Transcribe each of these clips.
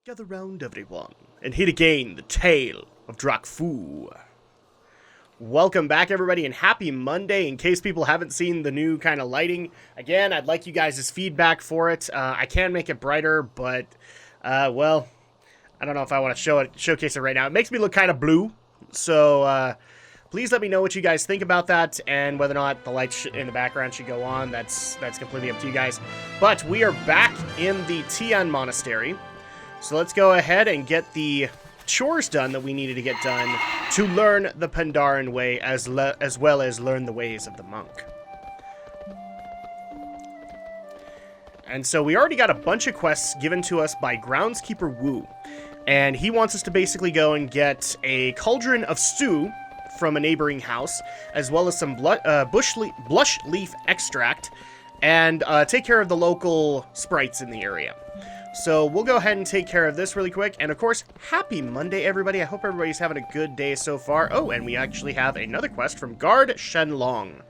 Gather round, everyone, and hear again the tale of Drakfu. Welcome back, everybody, and happy Monday. In case people haven't seen the new kind of lighting, again, I'd like you guys' feedback for it. I can make it brighter, but, well, I don't know if I want to showcase it right now. It makes me look kind of blue, so, please let me know what you guys think about that, and whether or not the lights in the background should go on. That's completely up to you guys. But we are back in the Tian Monastery. So let's go ahead and get the chores done that we needed to get done to learn the Pandaren way as well as learn the ways of the monk. And so we already got a bunch of quests given to us by Groundskeeper Wu. And he wants us to basically go and get a cauldron of stew from a neighboring house, as well as some blush leaf extract, and take care of the local sprites in the area. So we'll go ahead and take care of this really quick. And of course, happy Monday, everybody. I hope everybody's having a good day so far. Oh, and we actually have another quest from Guard Shenlong.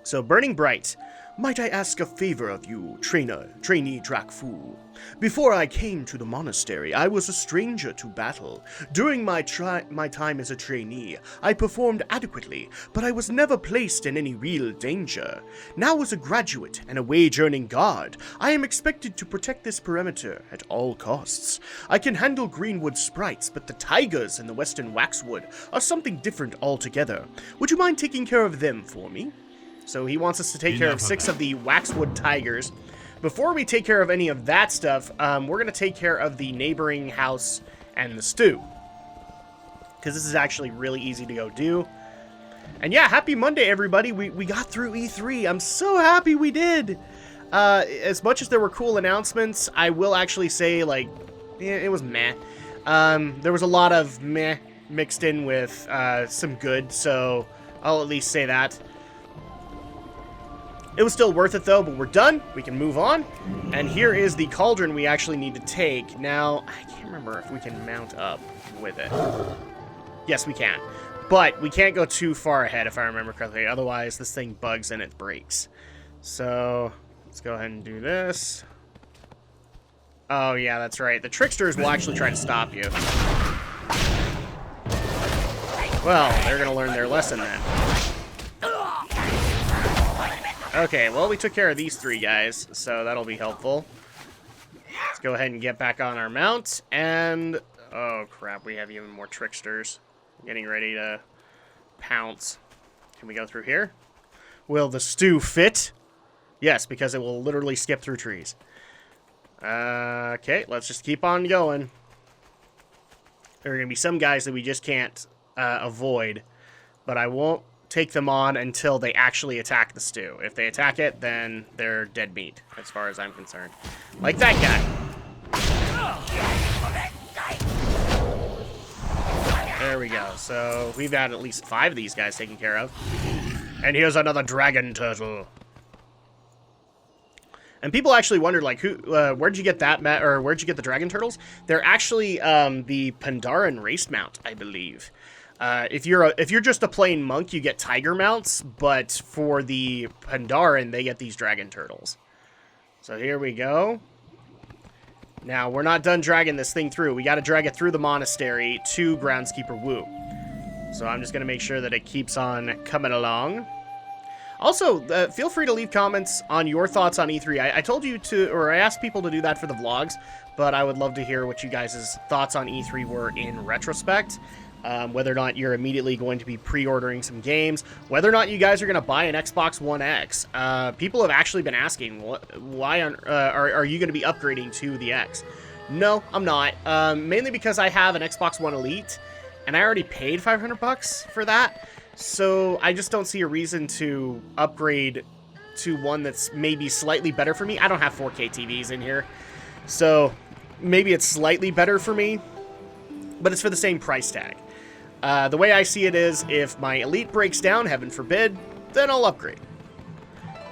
So, Burning Bright. Might I ask a favor of you, trainee Drakfu? Before I came to the monastery, I was a stranger to battle. During my time as a trainee, I performed adequately, but I was never placed in any real danger. Now as a graduate and a wage-earning guard, I am expected to protect this perimeter at all costs. I can handle Greenwood sprites, but the tigers in the Western Waxwood are something different altogether. Would you mind taking care of them for me? So he wants us to take care of 6 of the Waxwood tigers. Before we take care of any of that stuff, we're going to take care of the neighboring house and the stew. Because this is actually really easy to go do. And yeah, happy Monday, everybody. We got through E3. I'm so happy we did. As much as there were cool announcements, I will actually say, like, it was meh. There was a lot of meh mixed in with some good, so I'll at least say that. It was still worth it, though, but we're done. We can move on. And here is the cauldron we actually need to take. Now, I can't remember if we can mount up with it. Yes, we can. But we can't go too far ahead, if I remember correctly. Otherwise, this thing bugs and it breaks. So, let's go ahead and do this. Oh, yeah, that's right. The tricksters will actually try to stop you. Well, they're going to learn their lesson then. Okay, well, we took care of these 3 guys, so that'll be helpful. Let's go ahead and get back on our mount, and... oh, crap, we have even more tricksters getting ready to pounce. Can we go through here? Will the stew fit? Yes, because it will literally skip through trees. Okay, let's just keep on going. There are going to be some guys that we just can't avoid, but I won't take them on until they actually attack the stew. If they attack it, then they're dead meat, as far as I'm concerned. Like that guy. There we go. So we've had at least 5 of these guys taken care of. And here's another dragon turtle. And people actually wondered, like, where'd you get that, or where'd you get the dragon turtles? They're actually the Pandaren race mount, I believe. If you're just a plain monk, you get tiger mounts, but for the Pandaren, they get these dragon turtles. So here we go. Now, we're not done dragging this thing through. We got to drag it through the monastery to Groundskeeper Wu. So I'm just going to make sure that it keeps on coming along. Also, feel free to leave comments on your thoughts on E3. I told you to, or I asked people to do that for the vlogs, but I would love to hear what you guys' thoughts on E3 were in retrospect. Whether or not you're immediately going to be pre-ordering some games, whether or not you guys are going to buy an Xbox One X. People have actually been asking, why are you going to be upgrading to the X? No, I'm not. Mainly because I have an Xbox One Elite, and I already paid $500 for that, so I just don't see a reason to upgrade to one that's maybe slightly better for me. I don't have 4K TVs in here, so maybe it's slightly better for me, but it's for the same price tag. The way I see it is, if my Elite breaks down, heaven forbid, then I'll upgrade.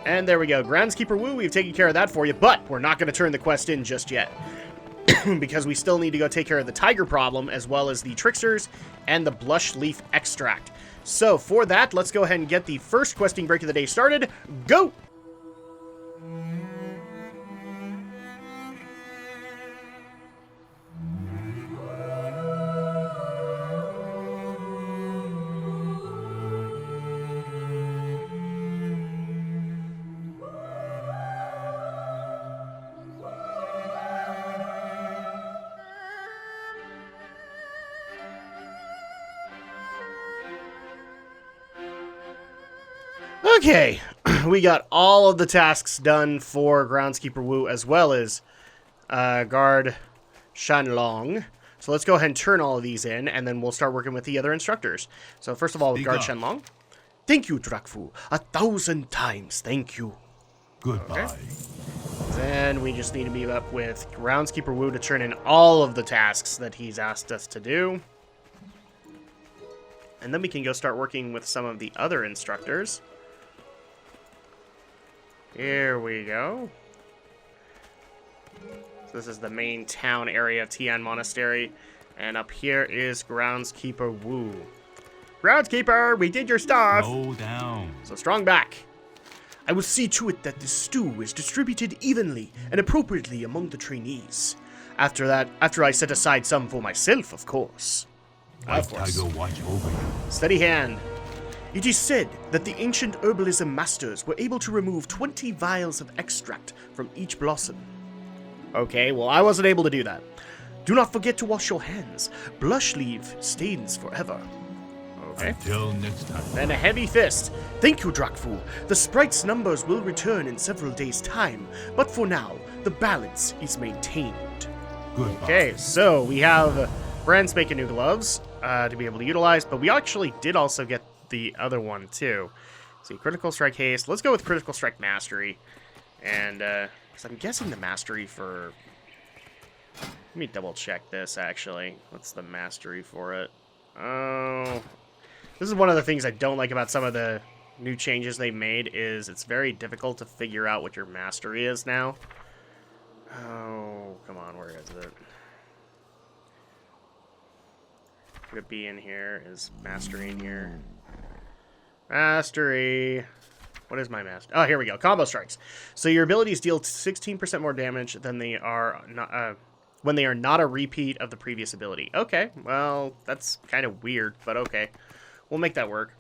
And there we go. Groundskeeper Wu, we've taken care of that for you, but we're not going to turn the quest in just yet. Because we still need to go take care of the tiger problem, as well as the tricksters and the blush leaf extract. So, for that, let's go ahead and get the first questing break of the day started. Go! Okay, we got all of the tasks done for Groundskeeper Wu as well as Guard Shanlong. So let's go ahead and turn all of these in, and then we'll start working with the other instructors. So first of all, with Guard Shanlong. Thank you, Drakfu. 1,000 times thank you. Goodbye. Okay. Then we just need to meet up with Groundskeeper Wu to turn in all of the tasks that he's asked us to do. And then we can go start working with some of the other instructors. Here we go. So this is the main town area of Tian Monastery. And up here is Groundskeeper Wu. Groundskeeper, we did your stuff! Slow down. So strong back. I will see to it that the stew is distributed evenly and appropriately among the trainees. After I set aside some for myself, of course. White Tiger watch over you. Steady hand. It is said that the ancient herbalism masters were able to remove 20 vials of extract from each blossom. Okay, well, I wasn't able to do that. Do not forget to wash your hands. Blush leave stains forever. Okay. Until next time. Then a heavy fist. Thank you, Drakfu. The sprite's numbers will return in several days' time, but for now, the balance is maintained. Goodbye. Okay, so we have brand spanking new gloves to be able to utilize, but we actually did also get the other one too. See, critical strike haste. Let's go with critical strike mastery, and because I'm guessing the mastery for. Let me double check this actually. What's the mastery for it? Oh, this is one of the things I don't like about some of the new changes they made. Is it's very difficult to figure out what your mastery is now. Oh, come on, where is it? Could it be in here? Is mastery in here? Mastery. What is my mastery? Oh, here we go. Combo strikes. So your abilities deal 16% more damage than they are not, when they are not a repeat of the previous ability. Okay, well, that's kind of weird, but okay. We'll make that work.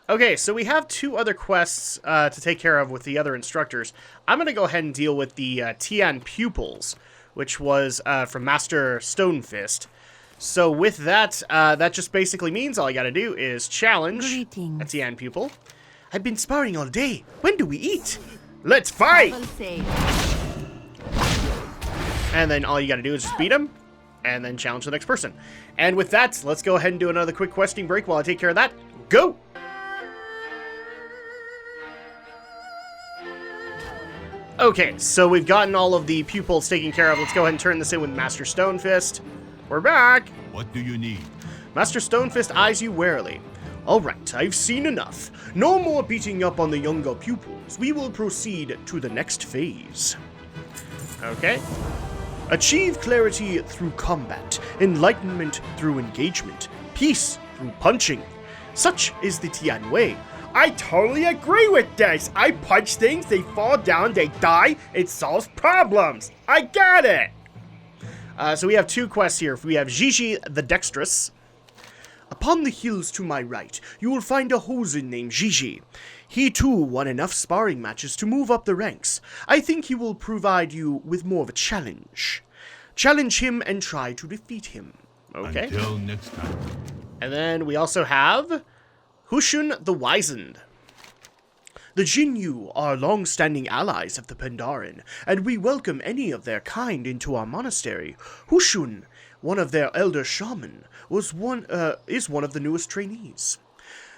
Okay, so we have two other quests to take care of with the other instructors. I'm going to go ahead and deal with the Tian pupils, which was from Master Stonefist. So with that, that just basically means all I gotta do is challenge a Tian pupil. I've been sparring all day. When do we eat? Let's fight! And then all you gotta do is just beat him, and then challenge the next person. And with that, let's go ahead and do another quick questing break while I take care of that. Go! Okay, so we've gotten all of the pupils taken care of. Let's go ahead and turn this in with Master Stonefist. We're back! What do you need? Master Stonefist eyes you warily. Alright, I've seen enough. No more beating up on the younger pupils. We will proceed to the next phase. Okay. Achieve clarity through combat, enlightenment through engagement, peace through punching. Such is the Tian way. I totally agree with this. I punch things, they fall down, they die, it solves problems. I get it. So we have two quests here. We have Gigi the Dexterous. Upon the hills to my right, you will find a hosen named Gigi. He too won enough sparring matches to move up the ranks. I think he will provide you with more of a challenge. Challenge him and try to defeat him. Okay. Until next time. And then we also have Hushun the Wizened. The Jinyu are long-standing allies of the Pandaren, and we welcome any of their kind into our monastery. Hushun, one of their elder shaman, is one of the newest trainees.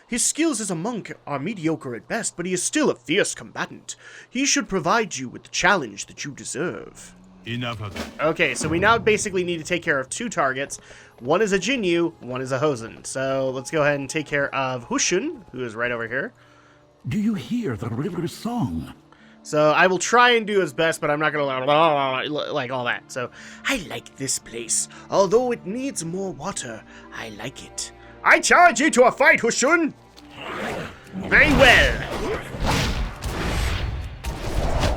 His skills as a monk are mediocre at best, but he is still a fierce combatant. He should provide you with the challenge that you deserve. Enough of that. Okay, so we now basically need to take care of two targets. One is a Jinyu, one is a Hosen. So let's go ahead and take care of Hushun, who is right over here. Do you hear the river's song? So I will try and do his best, but I'm not going to like all that. So I like this place. Although it needs more water, I like it. I challenge you to a fight, Hushun. Very well.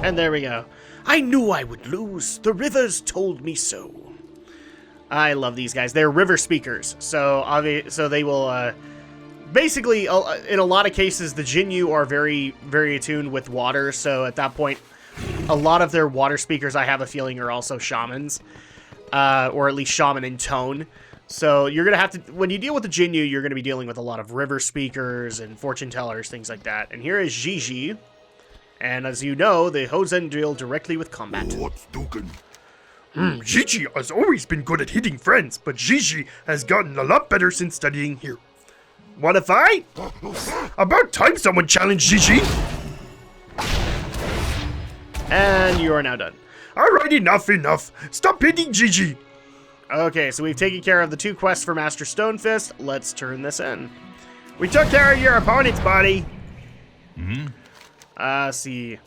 And there we go. I knew I would lose. The rivers told me so. I love these guys. They're river speakers. So they will... Basically, in a lot of cases, the Jinyu are very, very attuned with water, so at that point, a lot of their water speakers, I have a feeling, are also shamans, or at least shaman in tone. So you're going to have to, when you deal with the Jinyu, you're going to be dealing with a lot of river speakers and fortune tellers, things like that. And here is Gigi. And as you know, the Hosen deal directly with combat. What's Dugan? Gigi has always been good at hitting friends, but Gigi has gotten a lot better since studying here. Wanna fight? About time someone challenged Gigi. And you are now done. Alright, enough. Stop hitting Gigi. Okay, so we've taken care of the 2 quests for Master Stonefist. Let's turn this in. We took care of your opponent's body. See.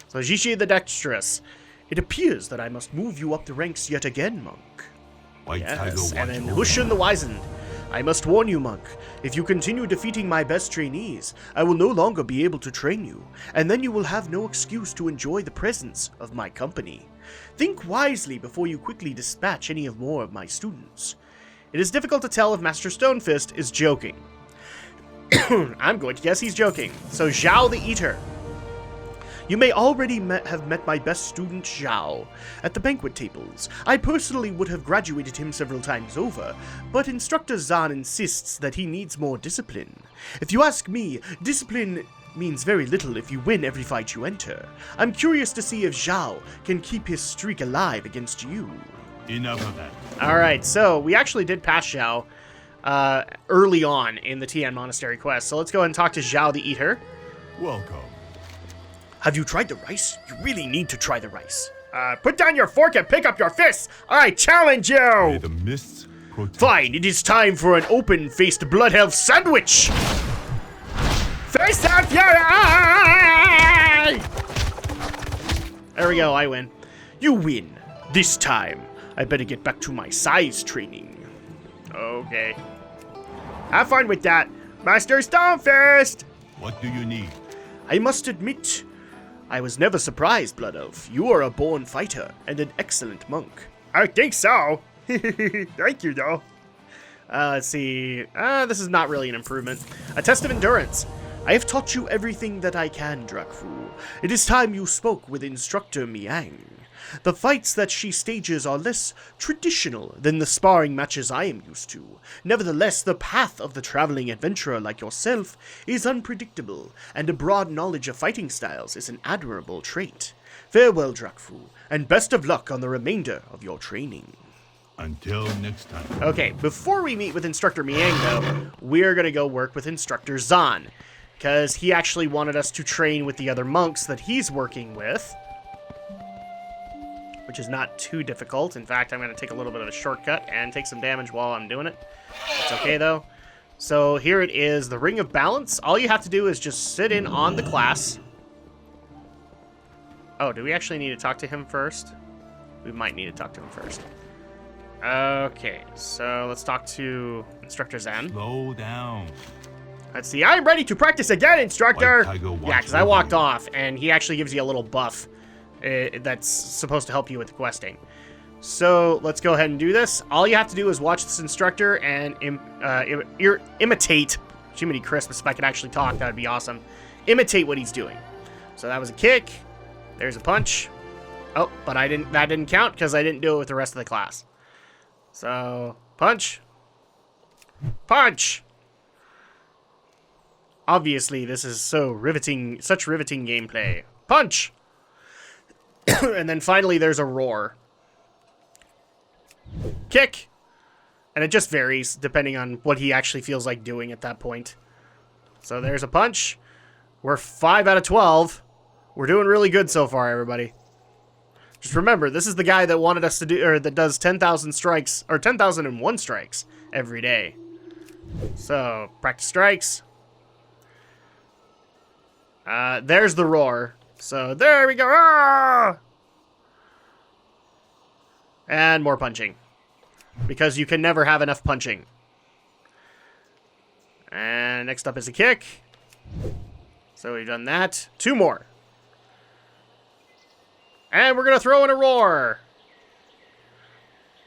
So Gigi the Dexterous. It appears that I must move you up the ranks yet again, monk. White Tiger Yes, and watch then over Hushin the Wizened. I must warn you, monk. If you continue defeating my best trainees, I will no longer be able to train you, and then you will have no excuse to enjoy the presence of my company. Think wisely before you quickly dispatch any of more of my students. It is difficult to tell if Master Stonefist is joking. I'm going to guess he's joking. So Zhao the Eater. You may already have met my best student, Zhao, at the banquet tables. I personally would have graduated him several times over, but Instructor Zan insists that he needs more discipline. If you ask me, discipline means very little if you win every fight you enter. I'm curious to see if Zhao can keep his streak alive against you. Enough of that. Alright, so we actually did pass Zhao early on in the Tian Monastery quest, so let's go ahead and talk to Zhao the Eater. Welcome. Have you tried the rice? You really need to try the rice. Put down your fork and pick up your fists. I challenge May you. the mists protect. Fine, it is time for an open-faced blood elf sandwich. Face out your eye! There we go, I win. You win. This time, I better get back to my size training. Okay. Have fun with that. Master Stonefist! What do you need? I must admit, I was never surprised, Blood Elf. You are a born fighter and an excellent monk. I think so. Thank you, though. Let's see. This is not really an improvement. A test of endurance. I have taught you everything that I can, Drakfu. It is time you spoke with Instructor Miang. The fights that she stages are less traditional than the sparring matches I am used to. Nevertheless, the path of the traveling adventurer like yourself is unpredictable, and a broad knowledge of fighting styles is an admirable trait. Farewell, Drakfu, and best of luck on the remainder of your training. Until next time. Okay, before we meet with Instructor Miang, though, we're going to go work with Instructor Zan, because he actually wanted us to train with the other monks that he's working with, which is not too difficult. In fact, I'm going to take a little bit of a shortcut and take some damage while I'm doing it. It's okay, though. So here it is, the Ring of Balance. All you have to do is just sit in on the class. Oh, do we actually need to talk to him first? We might need to talk to him first. Okay, so let's talk to Instructor Zan. Slow down. Let's see. I'm ready to practice again, Instructor. White Tiger watch Yeah, because I over walked you. off, and he actually gives you a little buff that's supposed to help you with questing. So let's go ahead and do this. All you have to do is watch this instructor and imitate. Jiminy Christmas, if I could actually talk, that would be awesome. Imitate what he's doing. So that was a kick. There's a punch. Oh, but that didn't count because I didn't do it with the rest of the class. So, punch. Punch! Obviously, this is so riveting, such riveting gameplay. Punch! And then finally, there's a roar. Kick! And it just varies, depending on what he actually feels like doing at that point. So there's a punch. We're 5 out of 12. We're doing really good so far, everybody. Just remember, this is the guy that wanted us to do, or that does 10,000 strikes, or 10,001 strikes every day. So, practice strikes. There's the roar. So, there we go. Ah! And more punching. Because you can never have enough punching. And next up is a kick. So we've done that. 2 more. And we're going to throw in a roar.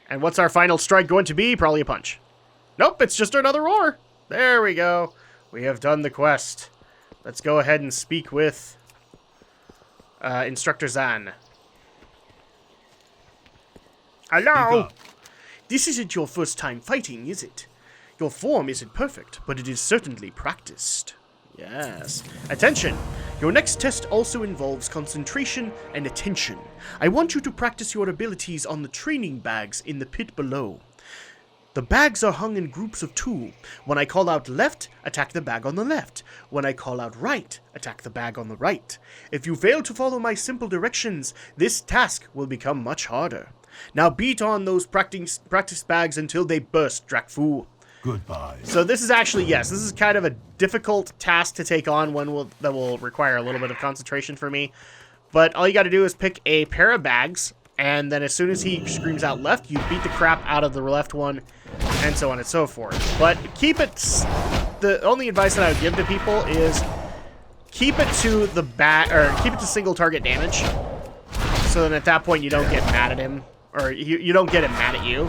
And what's our final strike going to be? Probably a punch. Nope, it's just another roar. There we go. We have done the quest. Let's go ahead and speak with Instructor Zan. Hello? This isn't your first time fighting, is it? Your form isn't perfect, but it is certainly practiced. Yes. Attention! Your next test also involves concentration and attention. I want you to practice your abilities on the training bags in the pit below. The bags are hung in groups of 2. When I call out left, attack the bag on the left. When I call out right, attack the bag on the right. If you fail to follow my simple directions, this task will become much harder. Now beat on those practice bags until they burst, Drakfu. Goodbye. So this is actually, yes, this is kind of a difficult task to take on, that will require a little bit of concentration for me. But all you got to do is pick a pair of bags, and then as soon as he screams out left, you beat the crap out of the left one, and so on and so forth. But keep it, the only advice that I would give to people is keep it to the keep it to single target damage. So then at that point you don't get mad at him, or you don't get him mad at you.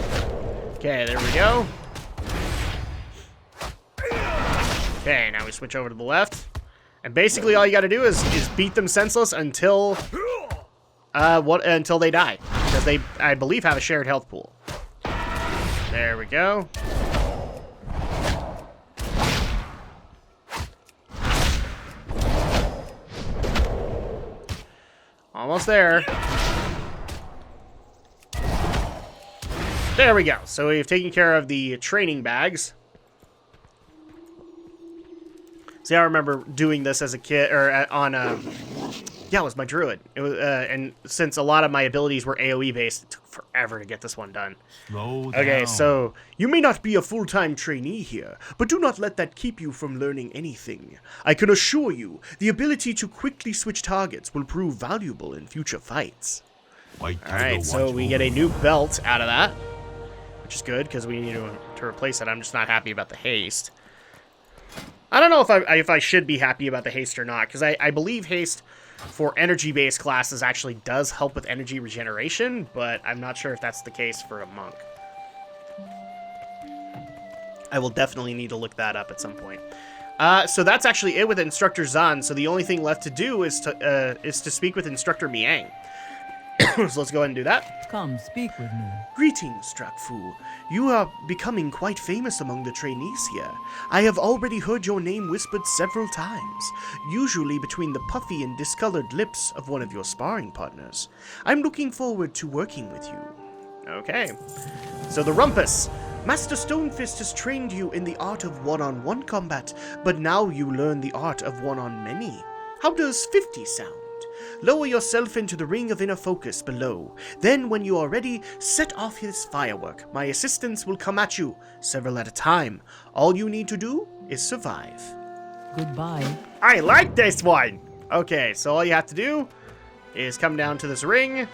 Okay, there we go. Okay, now we switch over to the left. And basically all you gotta do is beat them senseless until until they die. Because they, I believe, have a shared health pool. There we go. Almost there. There we go. So we've taken care of the training bags. See, I remember doing this as a kid, or yeah, it was my druid. It was, and since a lot of my abilities were AoE based, it took forever to get this one done. Slow down. Okay, so you may not be a full-time trainee here, but do not let that keep you from learning anything. I can assure you, the ability to quickly switch targets will prove valuable in future fights. White All Tiger right, so watch we over. get a new belt out of that, which is good because we need to replace it. I'm just not happy about the haste. I don't know if I should be happy about the haste or not, because I believe haste for energy-based classes actually does help with energy regeneration, but I'm not sure if that's the case for a monk. I will definitely need to look that up at some point. So that's actually it with Instructor Zan, so the only thing left to do is to speak with Instructor Miang. So let's go ahead and do that. Come, speak with me. Greetings, Drakfu. You are becoming quite famous among the trainees here. I have already heard your name whispered several times, usually between the puffy and discolored lips of one of your sparring partners. I'm looking forward to working with you. Okay. So the Rumpus. Master Stonefist has trained you in the art of one-on-one combat, but now you learn the art of one-on-many. How does 50 sound? Lower yourself into the ring of inner focus below. Then, when you are ready, set off his firework. My assistants will come at you, several at a time. All you need to do is survive. Goodbye. I like this one! Okay, so all you have to do is come down to this ring,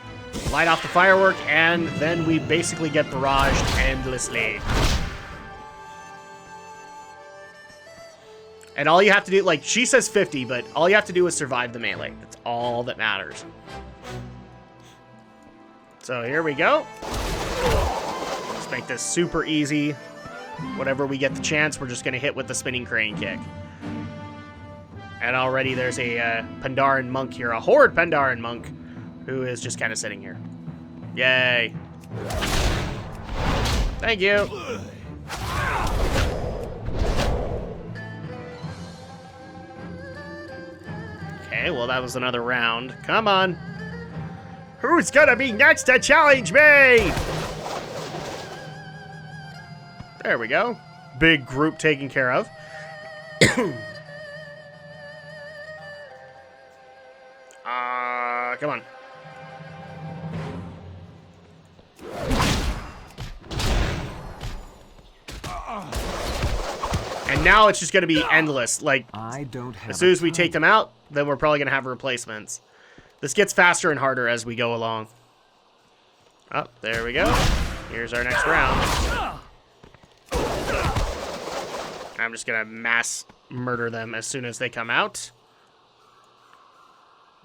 light off the firework, and then we basically get barraged endlessly. And all you have to do, like, she says 50, but all you have to do is survive the melee. That's all that matters. So here we go. Let's make this super easy. Whenever we get the chance, we're just going to hit with the spinning crane kick. And already there's a Pandaren monk here, a horde Pandaren monk, who is just kind of sitting here. Yay. Thank you. Okay, well, that was another round. Come on. Who's gonna be next to challenge me? There we go. Big group taken care of. Come on. And now it's just gonna be endless. Like, I don't have as soon as we take them out, then we're probably going to have replacements. This gets faster and harder as we go along. Oh, there we go. Here's our next round. I'm just going to mass murder them as soon as they come out.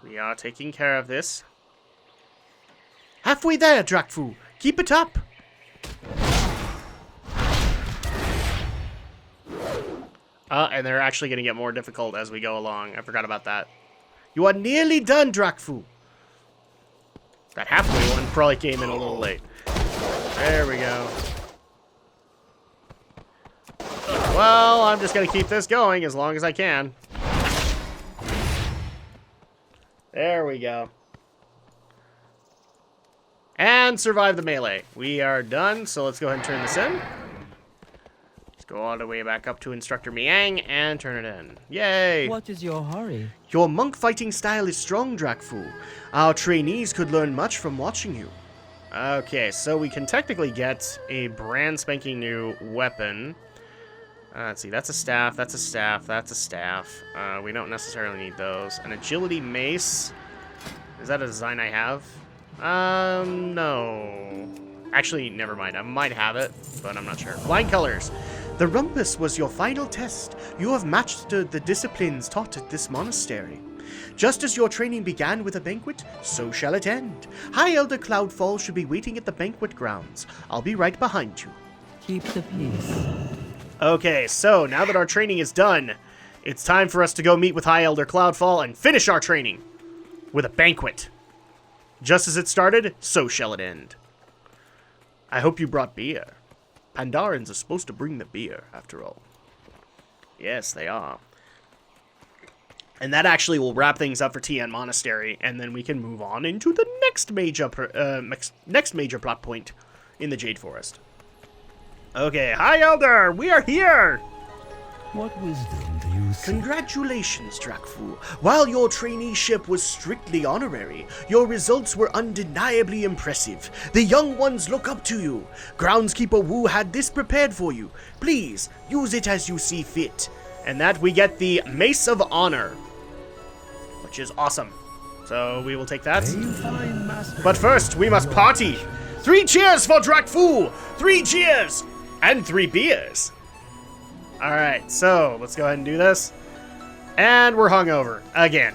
We are taking care of this. Halfway there, Drakfu. Keep it up. And they're actually going to get more difficult as we go along. I forgot about that. You are nearly done, Drakfu. That halfway one probably came in a little late. There we go. Well, I'm just going to keep this going as long as I can. There we go. And survive the melee. We are done, so let's go ahead and turn this in. Let's go all the way back up to Instructor Miang and turn it in. Yay! What is your hurry? Your monk fighting style is strong, Drakfu. Our trainees could learn much from watching you. Okay, so we can technically get a brand spanking new weapon. Let's see, that's a staff, that's a staff, that's a staff. We don't necessarily need those. An agility mace. Is that a design I have? No. Actually, never mind. I might have it, but I'm not sure. Flying colors. The rumpus was your final test. You have matched the disciplines taught at this monastery. Just as your training began with a banquet, so shall it end. High Elder Cloudfall should be waiting at the banquet grounds. I'll be right behind you. Keep the peace. Okay, so now that our training is done, it's time for us to go meet with High Elder Cloudfall and finish our training with a banquet. Just as it started, so shall it end. I hope you brought beer. Pandarans are supposed to bring the beer, after all. Yes, they are. And that actually will wrap things up for Tian Monastery, and then we can move on into the next major plot point in the Jade Forest. Okay, High Elder, we are here! What wisdom do you see? Congratulations, Drakfu. While your traineeship was strictly honorary, your results were undeniably impressive. The young ones look up to you. Groundskeeper Wu had this prepared for you. Please, use it as you see fit. And that we get the Mace of Honor, which is awesome. So we will take that. But first, we must party. 3 cheers for Drakfu! 3 cheers! And 3 beers. Alright, so let's go ahead and do this. And we're hungover again.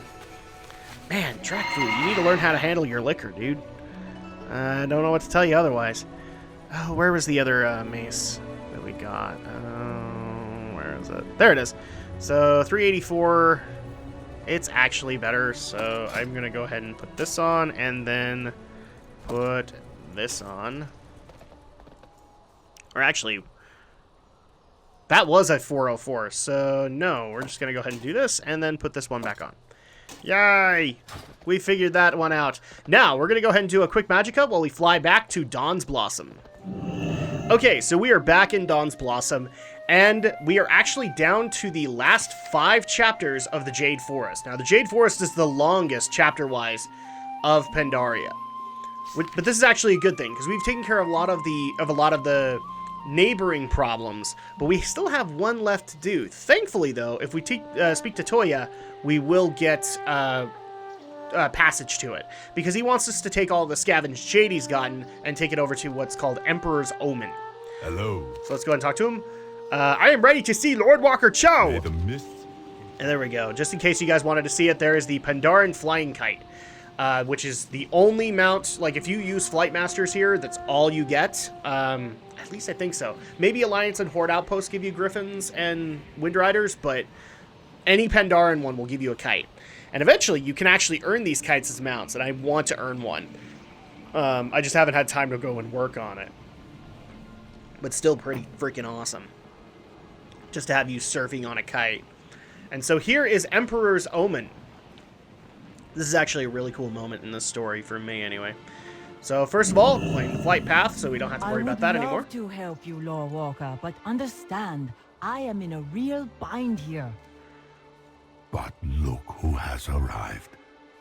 Man, Drakfu, you need to learn how to handle your liquor, dude. I don't know what to tell you otherwise. Oh, where was the other mace that we got? Where is it? There it is. So 384. It's actually better, so I'm going to go ahead and put this on and then put this on. Or actually, that was a 404, so no, we're just going to go ahead and do this and then put this one back on. Yay! We figured that one out. Now, we're going to go ahead and do a quick magicka while we fly back to Dawn's Blossom. Okay, so we are back in Dawn's Blossom, and we are actually down to the last 5 chapters of the Jade Forest. Now, the Jade Forest is the longest, chapter-wise, of Pandaria. But this is actually a good thing, because we've taken care of a lot of the neighboring problems, but we still have one left to do. Thankfully, though, if we speak to Toya, we will get passage to it, because he wants us to take all the scavenged jade he's gotten and take it over to what's called Emperor's Omen. Hello. So let's go ahead and talk to him. I am ready to see Lorewalker Cho! May the mist. And there we go. Just in case you guys wanted to see it, there is the Pandaran Flying Kite, which is the only mount, like if you use Flight Masters here, that's all you get. At least I think so. Maybe Alliance and Horde Outposts give you Griffins and Wind Riders, but any Pandaran one will give you a kite. And eventually, you can actually earn these kites as mounts, and I want to earn one. I just haven't had time to go and work on it. But still pretty freaking awesome. Just to have you surfing on a kite. And so here is Emperor's Omen. This is actually a really cool moment in this story, for me anyway. So first of all, claim the flight path, so we don't have to worry about that anymore. I would love to help you, Lorewalker, but understand, I am in a real bind here. But look who has arrived.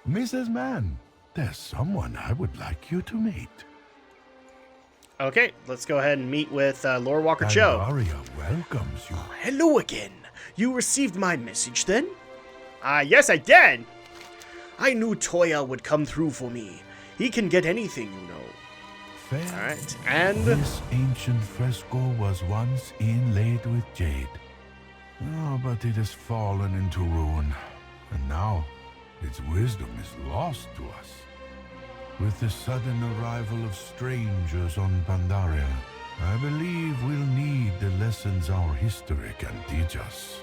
Mrs. Mann, there's someone I would like you to meet. Okay, let's go ahead and meet with Lorewalker Cho. Pandaria welcomes you. Hello again. You received my message then? Yes I did. I knew Toya would come through for me. He can get anything, you know. Fair. Alright, and... This ancient fresco was once inlaid with jade. Oh, but it has fallen into ruin, and now its wisdom is lost to us. With the sudden arrival of strangers on Pandaria, I believe we'll need the lessons our history can teach us.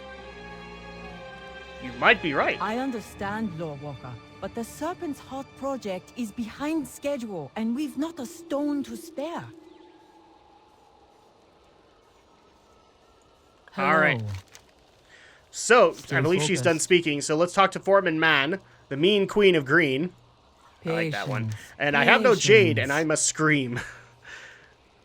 You might be right. I understand, Lorewalker, but the Serpent's Heart project is behind schedule, and we've not a stone to spare. All right. Hello. So, Stay I believe she's done focused. speaking, so let's talk to Foreman Man, the mean queen of green. I like that one. Patience. And I have no jade, and Patience. I must scream.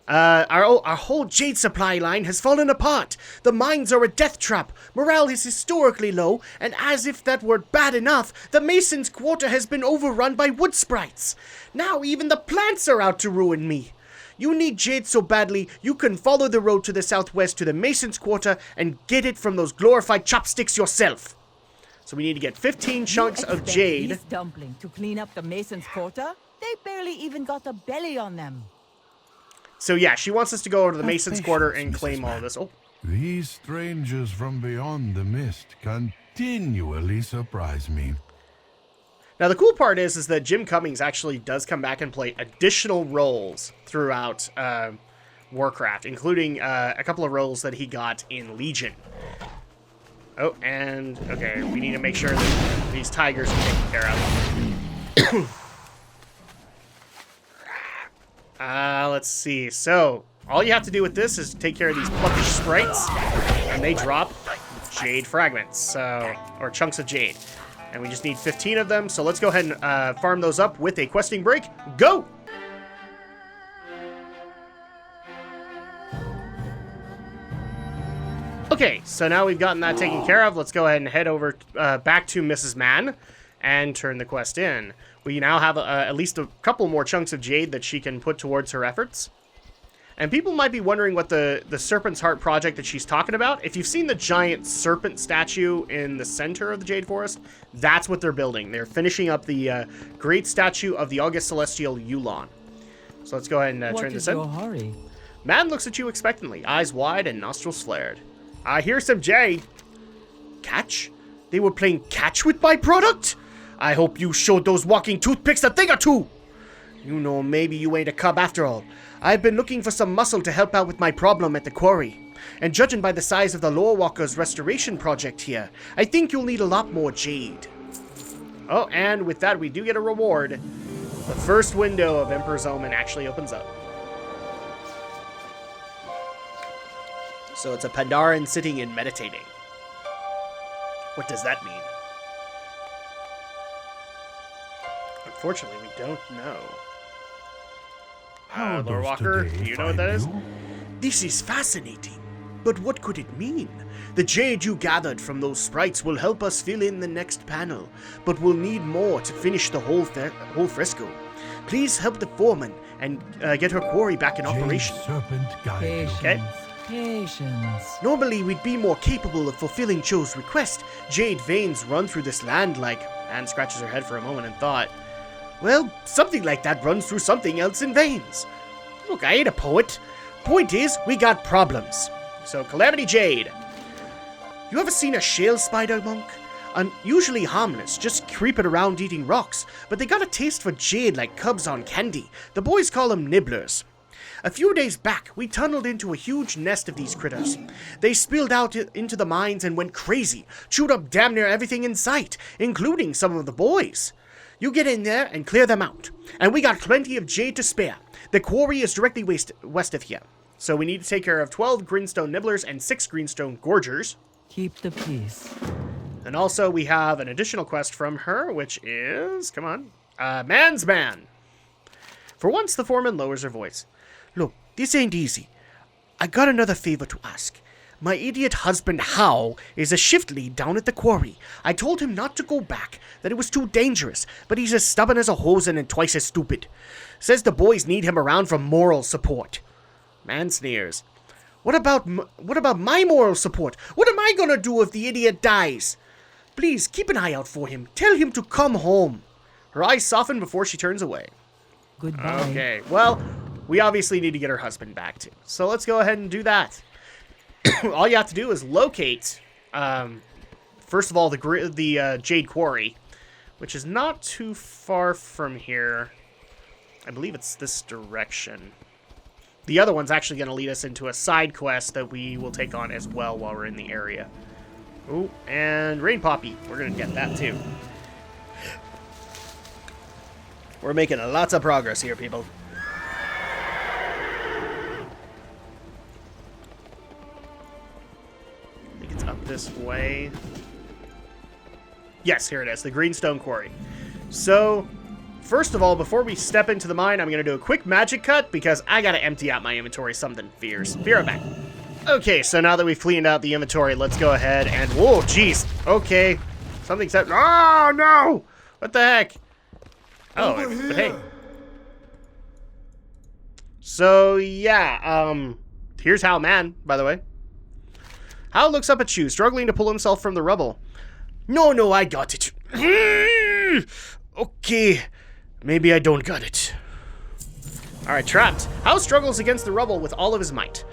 Our whole jade supply line has fallen apart. The mines are a death trap. Morale is historically low, and as if that were bad enough, the Mason's Quarter has been overrun by wood sprites. Now even the plants are out to ruin me. You need jade so badly, you can follow the road to the southwest to the Mason's Quarter and get it from those glorified chopsticks yourself. So we need to get 15 chunks of Expect jade. these dumpling to clean up the Mason's Quarter? They barely even got a belly on them. So yeah, she wants us to go over to the Mason's patience, Quarter and Mrs. claim all Mann. this. Oh, These strangers from beyond the mist continually surprise me. now the cool part is that Jim Cummings actually does come back and play additional roles throughout Warcraft, including a couple of roles that he got in Legion. Oh, and okay, we need to make sure that these tigers are taken care of. Let's see. So, all you have to do with this is take care of these pluckish sprites, and they drop jade fragments, so, or chunks of jade. And we just need 15 of them, so let's go ahead and farm those up with a questing break. Go! Okay, so now we've gotten that taken care of. Let's go ahead and head over back to Mrs. Mann and turn the quest in. We now have at least a couple more chunks of jade that she can put towards her efforts. And people might be wondering what the Serpent's Heart project that she's talking about. If you've seen the giant serpent statue in the center of the Jade Forest, that's what they're building. They're finishing up the great statue of the August Celestial Yulon. So let's go ahead and What turn is this in. your hurry? Man looks at you expectantly, eyes wide and nostrils flared. I hear some jade. Catch? They were playing catch with my product? I hope you showed those walking toothpicks a thing or two. You know, maybe you ain't a cub after all. I've been looking for some muscle to help out with my problem at the quarry. And judging by the size of the Lorewalker's restoration project here, I think you'll need a lot more jade. Oh, and with that, we do get a reward. The first window of Emperor's Omen actually opens up. So it's a Pandaren sitting and meditating. What does that mean? Unfortunately, we don't know. How does Lorewalker, today do you know what that is? find you? This is fascinating. But what could it mean? The jade you gathered from those sprites will help us fill in the next panel, but we'll need more to finish the whole fresco. Please help the foreman and get her quarry back in Jade operation. Serpent guide you. Patience. Okay. Patience. Normally, we'd be more capable of fulfilling Cho's request. Jade veins run through this land like... Anne scratches her head for a moment and thought, well, something like that runs through something else in veins. Look, I ain't a poet. Point is, we got problems. So, Calamity Jade. You ever seen a shale spider, monk? Usually harmless, just creeping around eating rocks, but they got a taste for jade like cubs on candy. The boys call them nibblers. A few days back, we tunneled into a huge nest of these critters. They spilled out into the mines and went crazy, chewed up damn near everything in sight, including some of the boys. You get in there and clear them out, and we got plenty of jade to spare. The quarry is directly west of here, so we need to take care of 12 greenstone nibblers and 6 greenstone gorgers. Keep the peace. And also, we have an additional quest from her, which is, come on, Man's Man. For once, the foreman lowers her voice. Look, this ain't easy. I got another favor to ask. My idiot husband, Hao, is a shift lead down at the quarry. I told him not to go back, that it was too dangerous, but he's as stubborn as a hosen and twice as stupid. Says the boys need him around for moral support. Man sneers. What about my moral support? What am I gonna do if the idiot dies? Please, keep an eye out for him. Tell him to come home. Her eyes soften before she turns away. Goodbye. Okay, well, we obviously need to get her husband back too. So let's go ahead and do that. All you have to do is locate, first of all, the Jade Quarry, which is not too far from here. I believe it's this direction. The other one's actually going to lead us into a side quest that we will take on as well while we're in the area. Oh, and Rain Poppy. We're going to get that too. We're making lots of progress here, people. this way. Yes, here it is, the Greenstone Quarry. So, first of all, before we step into the mine, I'm going to do a quick magic cut because I got to empty out my inventory something fierce. Be right back. Okay, so now that we've cleaned out the inventory, let's go ahead and... Whoa, jeez. Okay. Something's... Oh, no! What the heck? Oh, but hey. So, yeah, here's Hal Man, by the way. Hal looks up at you, struggling to pull himself from the rubble. No, I got it. Okay, maybe I don't got it. Alright, trapped. Hal struggles against the rubble with all of his might.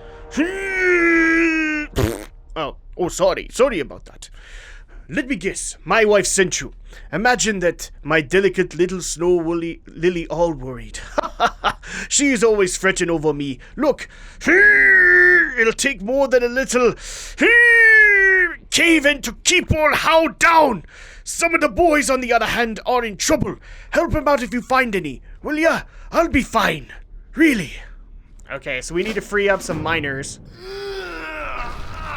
Oh, sorry about that. Let me guess, my wife sent you. Imagine that, my delicate little snow lily all worried. She is always fretting over me. Look, it'll take more than a little cave in to keep all How down. Some of the boys, on the other hand, are in trouble. Help them out if you find any. Will ya? I'll be fine. Really. Okay, so we need to free up some miners.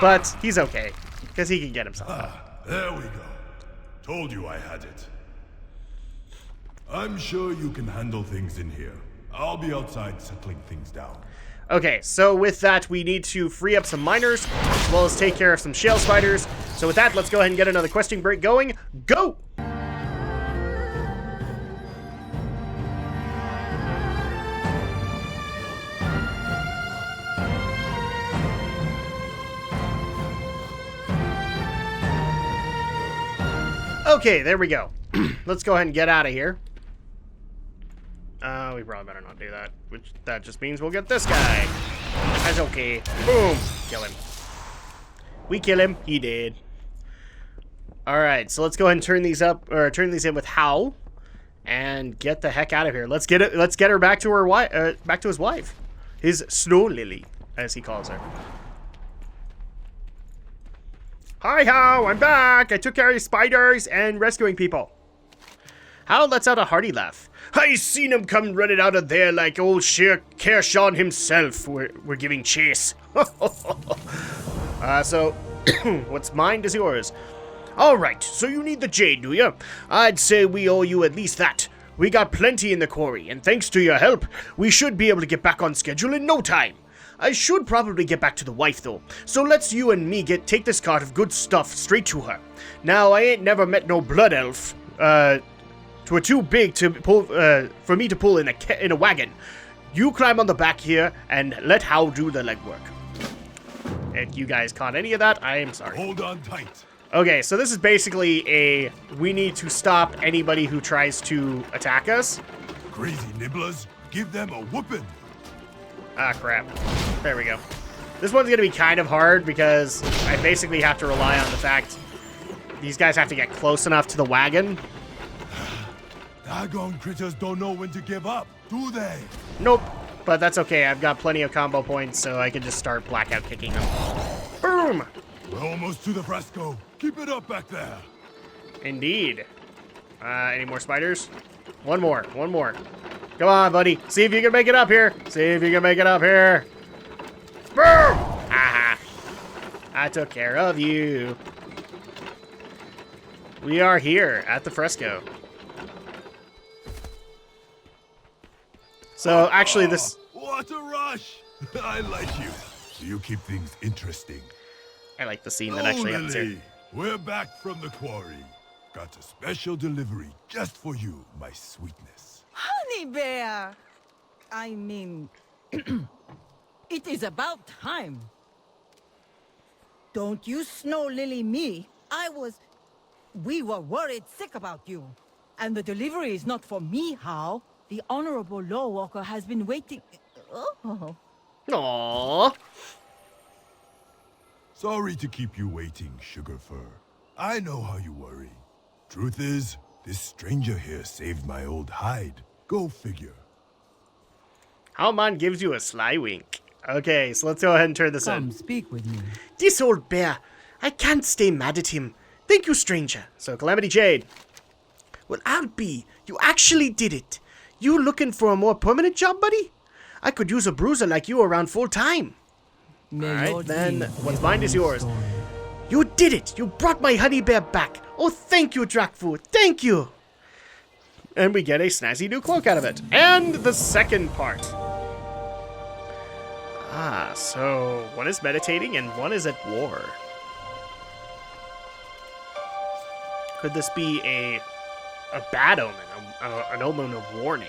But he's okay, because he can get himself up. There we go. Told you I had it. I'm sure you can handle things in here. I'll be outside settling things down. Okay, so with that, we need to free up some miners, as well as take care of some shale spiders. So with that, let's go ahead and get another questing break going. Go! Okay, there we go. Let's go ahead and get out of here. We probably better not do that. Which, that just means we'll get this guy. That's okay. Boom! Kill him. We kill him. He did. Alright, so let's go ahead and turn these up, or turn these in with Howl. And get the heck out of here. Let's get her back to her wife, back to his wife. His snow lily, as he calls her. Hi, How! I'm back! I took care of spiders and rescuing people. How lets out a hearty laugh. I seen him come running out of there like old Sher Kershaw himself. We're giving chase. So, what's mine is yours. Alright, so you need the jade, do you? I'd say we owe you at least that. We got plenty in the quarry, and thanks to your help, we should be able to get back on schedule in no time. I should probably get back to the wife, though, so let's you and me take this cart of good stuff straight to her. Now, I ain't never met no blood elf, were too big to pull, for me to pull in a wagon. You climb on the back here, and let Hal do the legwork. If you guys caught any of that, I am sorry. Hold on tight. Okay, so this is basically we need to stop anybody who tries to attack us. Crazy nibblers, give them a whooping. Ah, crap. There we go. This one's gonna be kind of hard because I basically have to rely on the fact these guys have to get close enough to the wagon. Daggone critters don't know when to give up, do they? Nope, but that's okay. I've got plenty of combo points, so I can just start blackout kicking them. Boom! We're almost to the fresco. Keep it up back there. Indeed. Any more spiders? One more. Come on, buddy. See if you can make it up here. Boom! Aha! I took care of you. We are here at the fresco. So, actually, this... What a rush! I like you. You keep things interesting. I like the scene that actually happens here. Lily, we're back from the quarry. Got a special delivery just for you, my sweetness. Honey bear! I mean, it is about time. Don't you snow lily me. We were worried sick about you. And the delivery is not for me, How? The Honorable Lorewalker has been waiting. Oh. Aww. Sorry to keep you waiting, Sugarfur. I know how you worry. Truth is, this stranger here saved my old hide. Go figure. Howman gives you a sly wink. Okay, so let's go ahead and turn this Come in. speak with me. This old bear. I can't stay mad at him. Thank you, stranger. So, Calamity Jade. Well, I'll be. You actually did it. You looking for a more permanent job, buddy? I could use a bruiser like you around full time. May Alright, your then dreams what's live mine on is in yours. story. You did it! You brought my honey bear back! Oh, thank you, Drakfu! Thank you! And we get a snazzy new cloak out of it. And the second part. Ah, so one is meditating and one is at war. Could this be a bad omen? An omen of warning?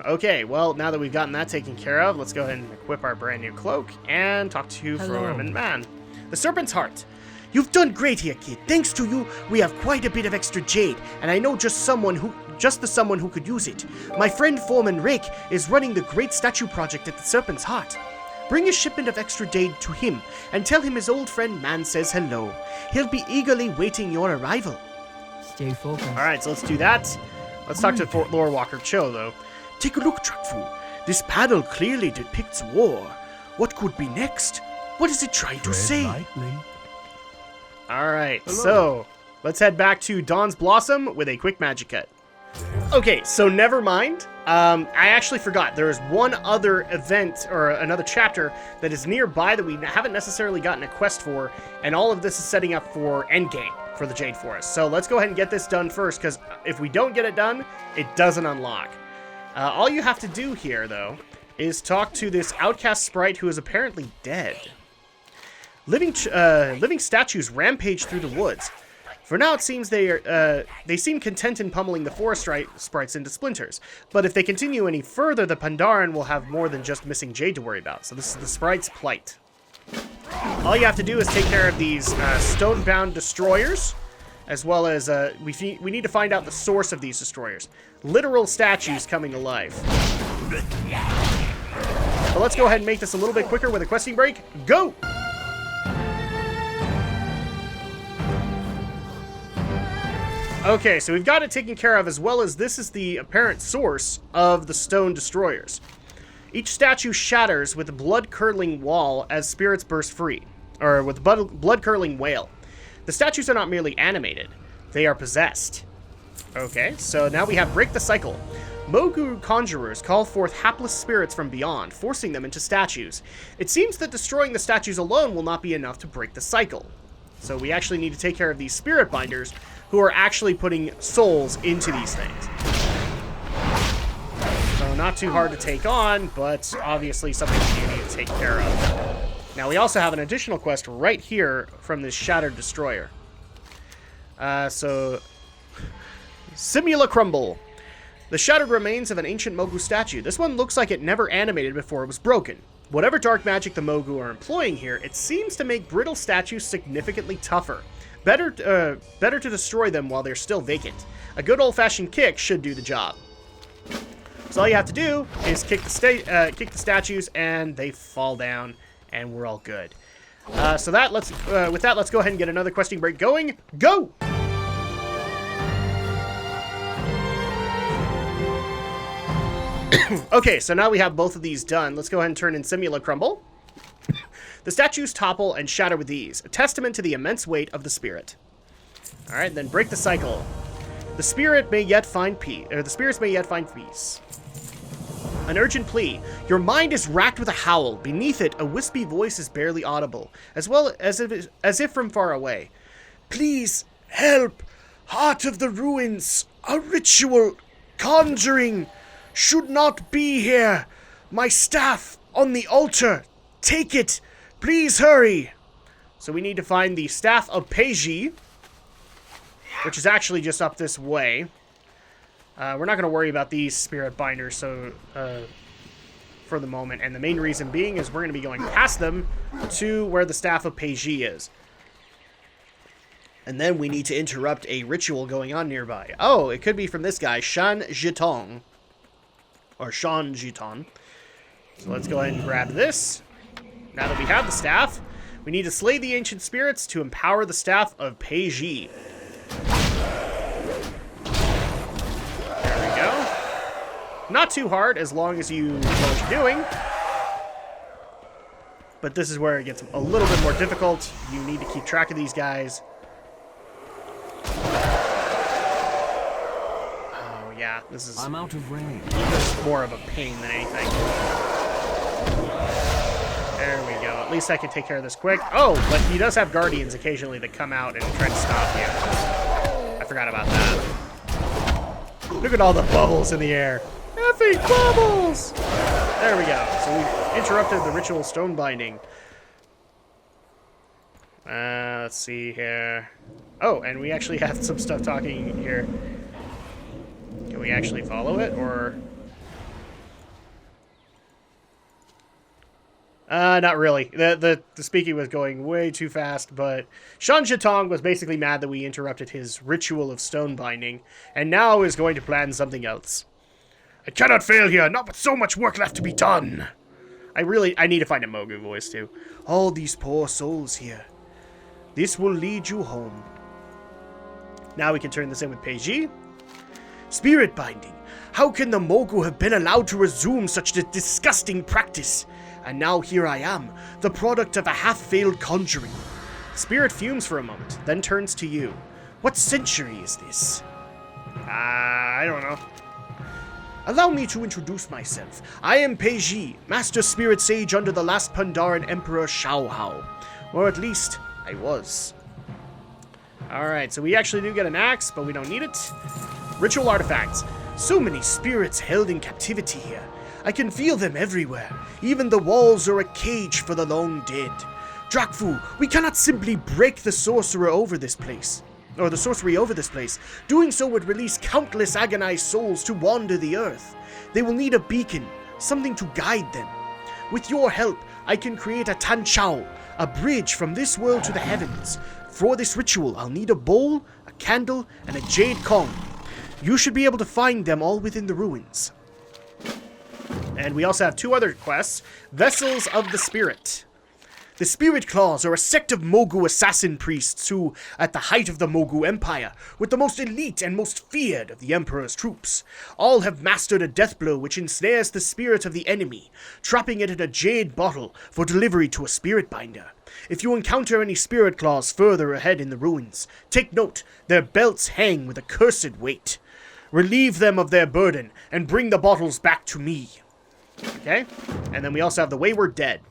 Okay, well, now that we've gotten that taken care of, let's go ahead and equip our brand new cloak and talk to Frorum Man. The Serpent's Heart. You've done great here, kid. Thanks to you, we have quite a bit of extra jade, and I know just the someone who could use it. My friend Foreman Rake is running the Great Statue Project at the Serpent's Heart. Bring a shipment of extra jade to him, and tell him his old friend Man says hello. He'll be eagerly waiting your arrival. Stay focused. Alright, so let's do that. Let's talk to Lorewalker Cho, though. Take a look, Drakfu. This panel clearly depicts war. What could be next? What is it trying to Tread say? lightly. Alright, so let's head back to Dawn's Blossom with a quick magic cut. Okay, so never mind. I actually forgot. There is one other event, or another chapter, that is nearby that we haven't necessarily gotten a quest for, and all of this is setting up for endgame for the Jade Forest. So let's go ahead and get this done first, because if we don't get it done, it doesn't unlock. All you have to do here, though, is talk to this outcast sprite who is apparently dead. Living statues rampage through the woods. For now, it seems they seem content in pummeling the forest sprites into splinters. But if they continue any further, the Pandaren will have more than just missing jade to worry about. So this is the sprite's plight. All you have to do is take care of these stone-bound destroyers, as well as we need to find out the source of these destroyers. Literal statues coming to life. But let's go ahead and make this a little bit quicker with a questing break. Go! Okay, so we've got it taken care of, as well as this is the apparent source of the stone destroyers. Each statue shatters with a blood-curdling wall as spirits burst free, or with a blood-curdling wail. The statues are not merely animated, they are possessed. Okay, so now we have Break the Cycle. Mogu conjurers call forth hapless spirits from beyond, forcing them into statues. It seems that destroying the statues alone will not be enough to break the cycle. So we actually need to take care of these spirit binders, who are actually putting souls into these things. So not too hard to take on, but obviously something you need to take care of. Now we also have an additional quest right here from this Shattered Destroyer. Simula Crumble. The shattered remains of an ancient Mogu statue. This one looks like it never animated before it was broken. Whatever dark magic the Mogu are employing here, it seems to make brittle statues significantly tougher. Better to destroy them while they're still vacant. A good old-fashioned kick should do the job. So all you have to do is kick the statues, and they fall down, and we're all good. With that, let's go ahead and get another questing break going. Go! Okay, so now we have both of these done. Let's go ahead and turn in Simula Crumble. The statues topple and shatter with ease, a testament to the immense weight of the spirit. All right, then break the cycle. The spirits may yet find peace. An urgent plea. Your mind is racked with a howl. Beneath it, a wispy voice is barely audible, as if from far away. Please help! Heart of the ruins, a ritual conjuring should not be here. My staff on the altar. Take it. Please hurry. So we need to find the Staff of Peiji, which is actually just up this way. We're not going to worry about these spirit binders for the moment, and the main reason being is we're going to be going past them to where the Staff of Peiji is. And then we need to interrupt a ritual going on nearby. Oh, it could be from this guy, Shan Jitong. Or Shan Jiton. So let's go ahead and grab this. Now that we have the staff, we need to slay the ancient spirits to empower the Staff of Peiji. There we go. Not too hard as long as you know what you're doing. But this is where it gets a little bit more difficult. You need to keep track of these guys. Oh yeah, this is... I'm out of range. This is more of a pain than anything. There we go. At least I can take care of this quick. Oh, but he does have guardians occasionally that come out and try to stop you. I forgot about that. Look at all the bubbles in the air. Effing bubbles! There we go. So we interrupted the ritual stone binding. Let's see here. Oh, and we actually have some stuff talking here. Can we actually follow it, or... not really. The speaking was going way too fast, but Shan Jitong was basically mad that we interrupted his ritual of stone binding, and now is going to plan something else. I cannot fail here, not with so much work left to be done. I need to find a Mogu voice, too. All these poor souls here. This will lead you home. Now we can turn this in with Peiji. Spirit binding. How can the Mogu have been allowed to resume such a disgusting practice? And now here I am, the product of a half-failed conjuring. Spirit fumes for a moment, then turns to you. What century is this? I don't know. Allow me to introduce myself. I am Peiji, Master Spirit Sage under the last Pandaren Emperor Xiaohao. Or at least, I was. Alright, so we actually do get an axe, but we don't need it. Ritual artifacts. So many spirits held in captivity here. I can feel them everywhere. Even the walls are a cage for the long dead. Drakfu, we cannot simply break the sorcerer over this place. Or the sorcery over this place. Doing so would release countless agonized souls to wander the earth. They will need a beacon, something to guide them. With your help, I can create a Tanchao, a bridge from this world to the heavens. For this ritual, I'll need a bowl, a candle, and a jade Kong. You should be able to find them all within the ruins. And we also have two other quests. Vessels of the Spirit. The Spirit Claws are a sect of Mogu assassin priests who, at the height of the Mogu Empire, were the most elite and most feared of the Emperor's troops. All have mastered a death blow which ensnares the spirit of the enemy, trapping it in a jade bottle for delivery to a spirit binder. If you encounter any Spirit Claws further ahead in the ruins, take note, their belts hang with a cursed weight. Relieve them of their burden, and bring the bottles back to me. Okay? And then we also have the Wayward Dead.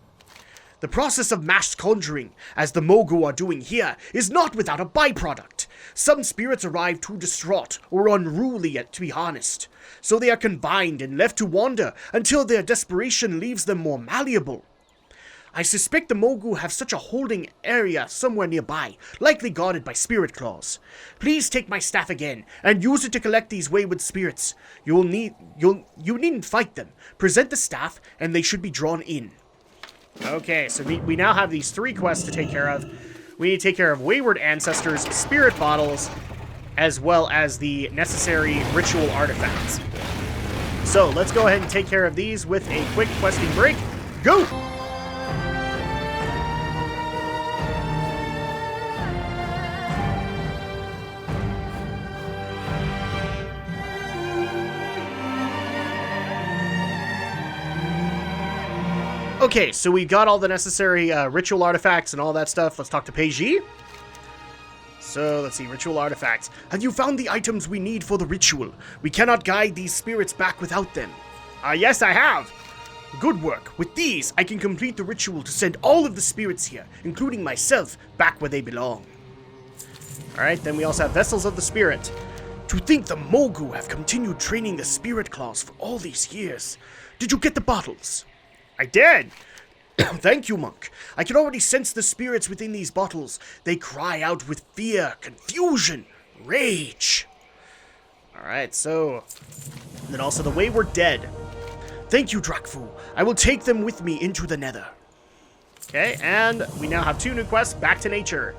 The process of mass conjuring, as the Mogu are doing here, is not without a byproduct. Some spirits arrive too distraught or unruly yet to be harnessed, so they are confined and left to wander until their desperation leaves them more malleable. I suspect the Mogu have such a holding area somewhere nearby, likely guarded by Spirit Claws. Please take my staff again, and use it to collect these wayward spirits. You needn't fight them. Present the staff, and they should be drawn in. Okay, so we now have these three quests to take care of. We need to take care of Wayward Ancestors, Spirit Bottles, as well as the necessary ritual artifacts. So, let's go ahead and take care of these with a quick questing break. Go! Okay, so we got all the necessary ritual artifacts and all that stuff. Let's talk to Peiji. So, let's see, ritual artifacts. Have you found the items we need for the ritual? We cannot guide these spirits back without them. Yes, I have. Good work. With these, I can complete the ritual to send all of the spirits here, including myself, back where they belong. Alright, then we also have Vessels of the Spirit. To think the Mogu have continued training the Spirit Claws for all these years. Did you get the bottles? I did! Thank you, monk. I can already sense the spirits within these bottles. They cry out with fear, confusion, rage. Alright, so... And then also the Wayward Dead. Thank you, Drakfu. I will take them with me into the nether. Okay, and we now have two new quests, Back to Nature.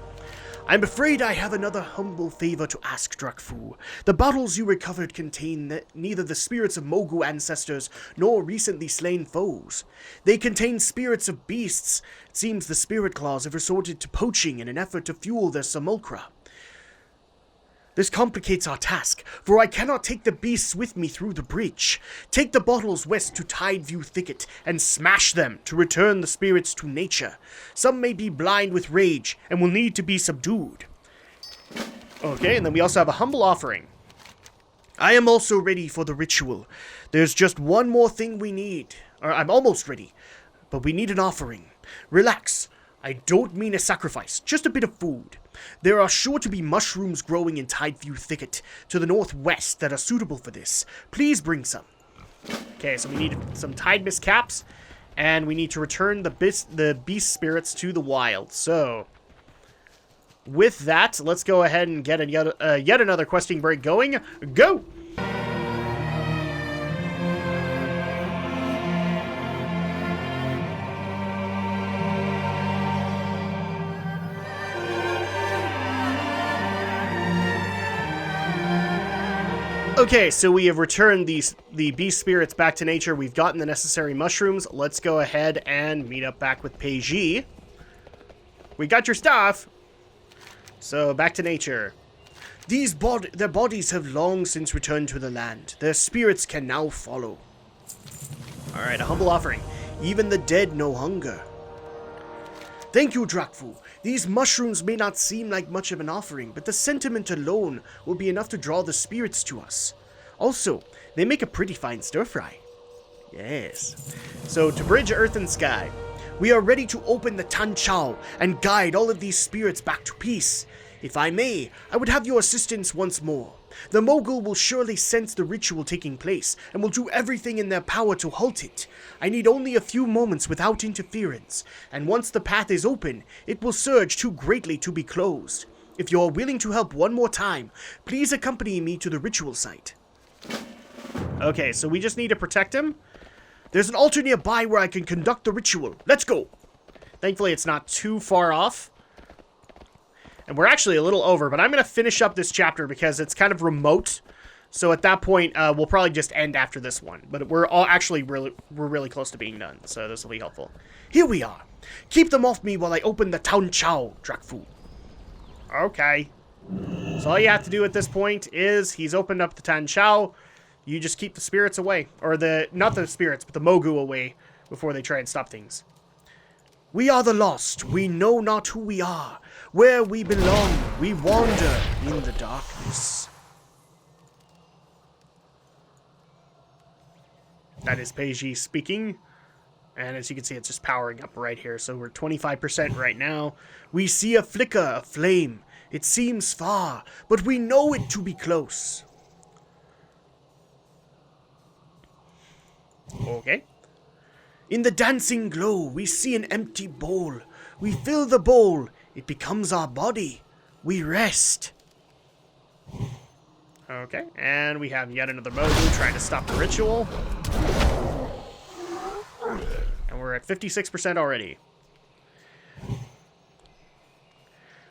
I'm afraid I have another humble favor to ask, Drakfu. The bottles you recovered contain neither the spirits of Mogu ancestors nor recently slain foes. They contain spirits of beasts. It seems the Spirit Claws have resorted to poaching in an effort to fuel their simulacra. This complicates our task, for I cannot take the beasts with me through the bridge. Take the bottles west to Tideview Thicket and smash them to return the spirits to nature. Some may be blind with rage and will need to be subdued. Okay, and then we also have a humble offering. I am also ready for the ritual. There's just one more thing we need. Or I'm almost ready, but we need an offering. Relax. I don't mean a sacrifice, just a bit of food. There are sure to be mushrooms growing in Tideview Thicket to the northwest that are suitable for this. Please bring some. Okay, so we need some Tide Mist caps, and we need to return the beast spirits to the wild. So, with that, let's go ahead and get yet another questing break going. Go! Okay, so we have returned the beast spirits back to nature. We've gotten the necessary mushrooms. Let's go ahead and meet up back with Peiji. We got your stuff. So, back to nature. Their bodies have long since returned to the land. Their spirits can now follow. Alright, a humble offering. Even the dead know hunger. Thank you, Drakfu. These mushrooms may not seem like much of an offering, but the sentiment alone will be enough to draw the spirits to us. Also, they make a pretty fine stir-fry. Yes. So, to bridge earth and sky, we are ready to open the Tan Chao and guide all of these spirits back to peace. If I may, I would have your assistance once more. The Mogu will surely sense the ritual taking place, and will do everything in their power to halt it. I need only a few moments without interference, and once the path is open, it will surge too greatly to be closed. If you are willing to help one more time, please accompany me to the ritual site. Okay, so we just need to protect him. There's an altar nearby where I can conduct the ritual. Let's go! Thankfully, it's not too far off. And we're actually a little over, but I'm going to finish up this chapter because it's kind of remote. So at that point, we'll probably just end after this one. But we're all actually really close to being done, so this will be helpful. Here we are. Keep them off me while I open the Tan Chao, Drakfu. Okay. So all you have to do at this point is he's opened up the Tan Chao. You just keep the spirits away. Or not the spirits, but the Mogu away before they try and stop things. We are the lost. We know not who we are. Where we belong, we wander in the darkness. That is Peiji speaking. And as you can see, it's just powering up right here. So we're 25% right now. We see a flicker, a flame. It seems far, but we know it to be close. Okay. In the dancing glow, we see an empty bowl. We fill the bowl. It becomes our body. We rest. Okay, and we have yet another Mogu trying to stop the ritual. And we're at 56% already.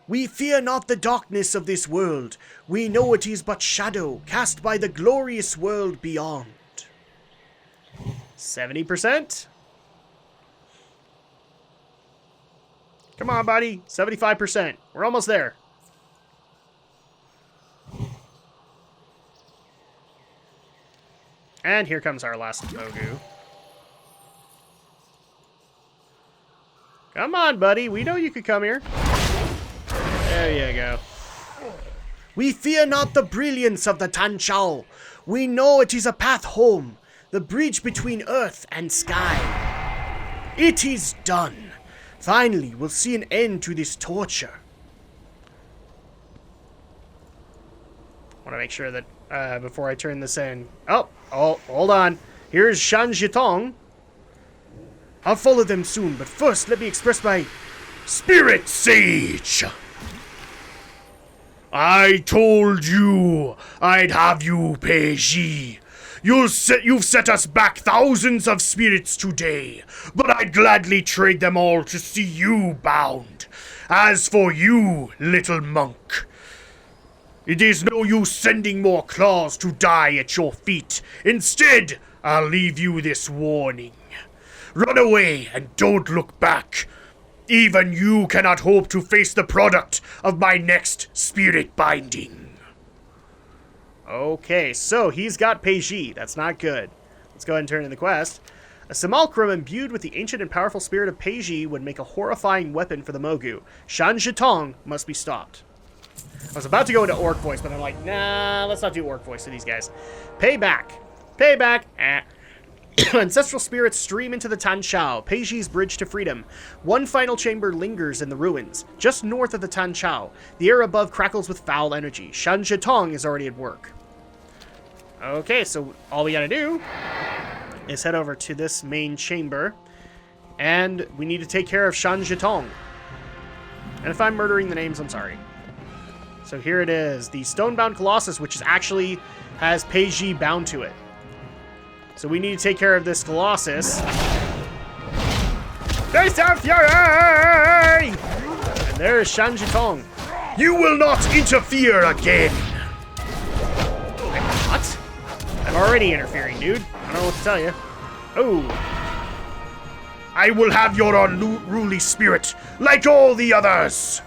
We fear not the darkness of this world. We know it is but shadow cast by the glorious world beyond. 70%. Come on, buddy. 75%. We're almost there. And here comes our last Mogu. Come on, buddy. We know you could come here. There you go. We fear not the brilliance of the Tan Chao. We know it is a path home, the bridge between earth and sky. It is done. Finally, we'll see an end to this torture. I want to make sure that before I turn this in. Oh, hold on. Here's Shan Jitong. I'll follow them soon, but first let me express my spirit sage. I told you I'd have you, Peiji. You've set us back thousands of spirits today, but I'd gladly trade them all to see you bound. As for you, little monk, it is no use sending more claws to die at your feet. Instead, I'll leave you this warning. Run away and don't look back. Even you cannot hope to face the product of my next spirit binding. Okay, so he's got Peiji. That's not good. Let's go ahead and turn in the quest. A simulacrum imbued with the ancient and powerful spirit of Peiji would make a horrifying weapon for the Mogu. Shan Jitong must be stopped. I was about to go into orc voice, but I'm like, nah, let's not do orc voice to these guys. Payback. Payback. Ancestral spirits stream into the Tan Chao, Peiji's bridge to freedom. One final chamber lingers in the ruins, just north of the Tan Chao. The air above crackles with foul energy. Shan Zhetong is already at work. Okay, so all we gotta do is head over to this main chamber, and we need to take care of Shan Zhetong. And if I'm murdering the names, I'm sorry. So here it is, the Stonebound Colossus, which is actually has Peiji bound to it. So we need to take care of this Colossus. There's our fury! And there's Shan Zhetong. You will not interfere again! I'm not? I'm already interfering, dude. I don't know what to tell you. Oh. I will have your unruly spirit, like all the others!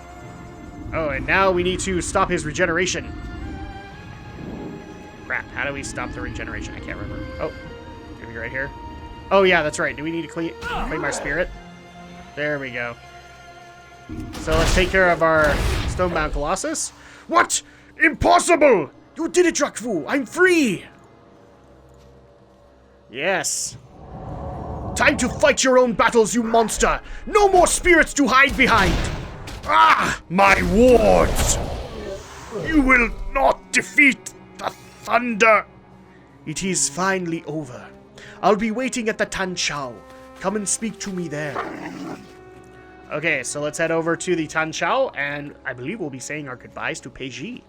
Oh, and now we need to stop his regeneration. Crap, how do we stop the regeneration? I can't remember. Oh, maybe right here. Oh, yeah, that's right. Do we need to claim our spirit? There we go. So let's take care of our Stonebound Colossus. What? Impossible! You did it, Drakfu! I'm free! Yes. Time to fight your own battles, you monster! No more spirits to hide behind! Ah! My wards! You will not defeat the thunder! It is finally over. I'll be waiting at the Tan Chao. Come and speak to me there. Okay, so let's head over to the Tan Chao, and I believe we'll be saying our goodbyes to Peiji.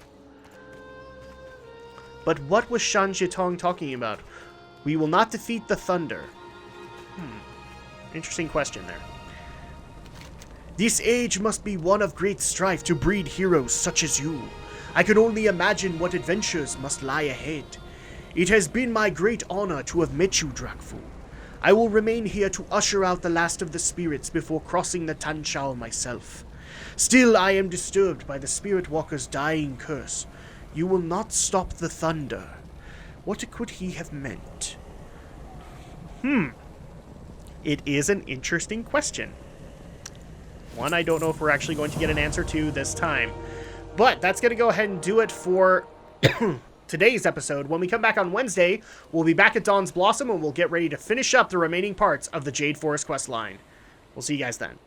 But what was Shan Zhetong talking about? We will not defeat the thunder. Interesting question there. This age must be one of great strife to breed heroes such as you. I can only imagine what adventures must lie ahead. It has been my great honor to have met you, Drakfu. I will remain here to usher out the last of the spirits before crossing the Tan Chao myself. Still, I am disturbed by the Spirit Walker's dying curse. You will not stop the thunder. What could he have meant? It is an interesting question. One I don't know if we're actually going to get an answer to this time. But that's going to go ahead and do it for today's episode. When we come back on Wednesday, we'll be back at Dawn's Blossom and we'll get ready to finish up the remaining parts of the Jade Forest quest line. We'll see you guys then.